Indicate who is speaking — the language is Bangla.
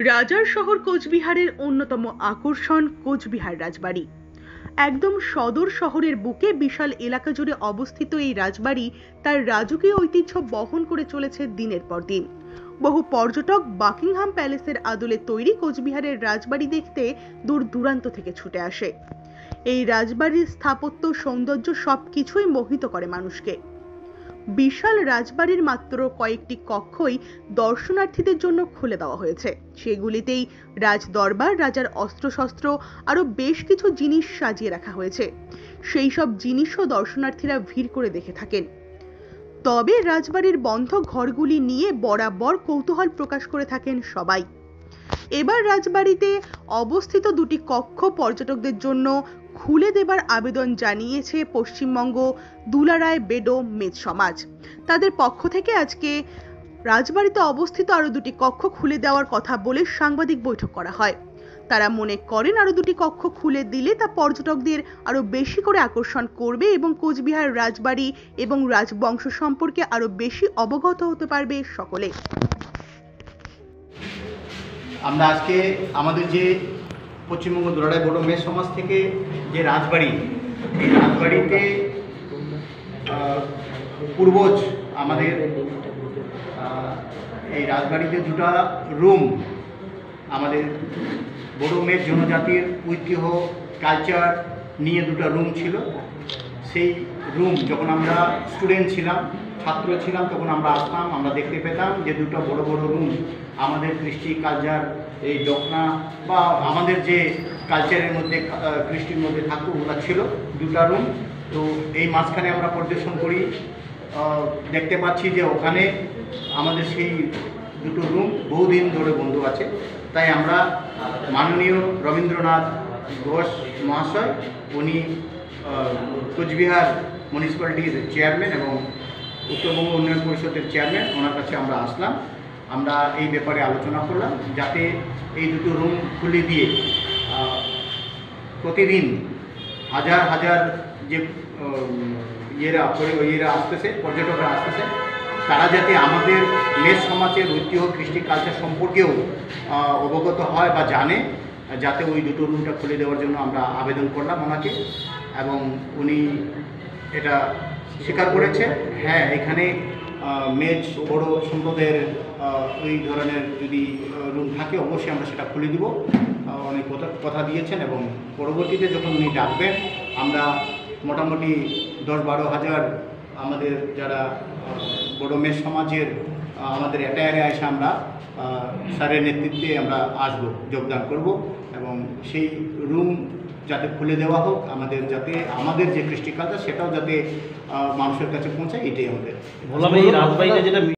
Speaker 1: রাজার শহর কোচবিহারের অন্যতম আকর্ষণ কোচবিহার রাজবাড়ি। একদম সদর শহরের বুকে বিশাল এলাকা জুড়ে অবস্থিত এই রাজবাড়ি তার রাজকীয় ঐতিহ্য বহন করে চলেছে দিনের পর দিন। বহু পর্যটক বাকিংহাম প্যালেসের আদলে তৈরি কোচবিহারের রাজবাড়ি দেখতে দূর দূরান্ত থেকে ছুটে আসে। এই রাজবাড়ির স্থাপত্য, সৌন্দর্য সবকিছুই মোহিত করে মানুষকে। বিশাল রাজবাড়ির মাত্র কয়েকটি কক্ষই দর্শনার্থীদের জন্য খুলে দেওয়া হয়েছে। সেগুলিতেই রাজ দরবার, রাজার অস্ত্রশস্ত্র, আরো বেশ কিছু জিনিস সাজিয়ে রাখা হয়েছে। সেই সব জিনিসও দর্শনার্থীরা ভিড় করে দেখে থাকেন। তবে রাজবাড়ির বন্ধ ঘরগুলি নিয়ে বরাবর কৌতূহল প্রকাশ করে থাকেন সবাই। এবার রাজবাড়িতে অবস্থিত দুটি কক্ষ পর্যটকদের জন্য খুলে দেবার আবেদন জানিয়েছে পশ্চিমবঙ্গ দুলারায় বেডো মেদ সমাজ। তাদের পক্ষ থেকে আজকে রাজবাড়িতে অবস্থিত আরো দুটি কক্ষ খুলে দেওয়ার কথা বলে সাংবাদিক বৈঠক করা হয়। তারা মনে করেন আরো দুটি কক্ষ খুলে দিলে তা পর্যটকদের আরো বেশি করে আকর্ষণ করবে এবং কোচবিহার রাজবাড়ি এবং রাজবংশ সম্পর্কে আরো বেশি অবগত হতে পারবে সকলে।
Speaker 2: আমরা আজকে আমাদের যে পশ্চিমবঙ্গ দুলারায় বেডো মেদ সমাজ থেকে যে রাজবাড়ি, এই রাজবাড়িতে পূর্বজ আমাদের এই রাজবাড়িতে দুটো রুম, আমাদের বড়ো মেদ জনজাতির ঐতিহ্য কালচার নিয়ে দুটো রুম ছিল। সেই রুম যখন আমরা স্টুডেন্ট ছিলাম, ছাত্র ছিলাম, তখন আমরা আসতাম, আমরা দেখতে পেতাম যে দুটো বড় বড় রুম আমাদের কৃষ্টি কালচার, এই দক্ষিণা বা আমাদের যে কালচারের মধ্যে কৃষ্টির মধ্যে থাকতো ওগুলো ছিল দুটো রুম। তো এই মাঝখানে আমরা পরিদর্শন করি, দেখতে পাচ্ছি যে ওখানে আমাদের সেই দুটো রুম বহুদিন ধরে বন্ধ আছে। তাই আমরা মাননীয় রবীন্দ্রনাথ ঘোষ মহাশয়, উনি কোচবিহার মিউনিসিপ্যালিটির চেয়ারম্যান এবং উত্তরবঙ্গ উন্নয়ন পরিষদের চেয়ারম্যান, ওনার কাছে আমরা আসলাম। আমরা এই ব্যাপারে আলোচনা করলাম যাতে এই দুটো রুম খুলে দিয়ে প্রতিদিন হাজার হাজার যে ইয়েরা আসতেছে, পর্যটকরা আসতেছে, তারা যাতে আমাদের মেদ সমাজের ঐতিহ্য কৃষ্টি কালচার সম্পর্কেও অবগত হয় বা জানে, যাতে ওই দুটো রুমটা খুলে দেওয়ার জন্য আমরা আবেদন করলাম ওনাকে, এবং উনি এটা স্বীকার করেছে। হ্যাঁ, এখানে মেদ বড়ো সম্প্রদায়ের ওই ধরনের যদি রুম থাকে অবশ্যই আমরা সেটা খুলে দিব, অনেক কথা দিয়েছেন। এবং পরবর্তীতে যখন উনি ডাকবেন, আমরা মোটামুটি 10-12 হাজার আমাদের যারা বড়ো মেদ সমাজের আমাদের অ্যাটায়ারে এসে আমরা স্যারের নেতৃত্বে আমরা আসবো, যোগদান করব, এবং সেই রুম যাতে খুলে দেওয়া হোক, যাতে আমাদের যে কৃষ্টি কালচার সেটাও যাতে মানুষের কাছে পৌঁছায়, এটাই আমাদের।
Speaker 3: বললাম এই রাজবাড়িটা যেটা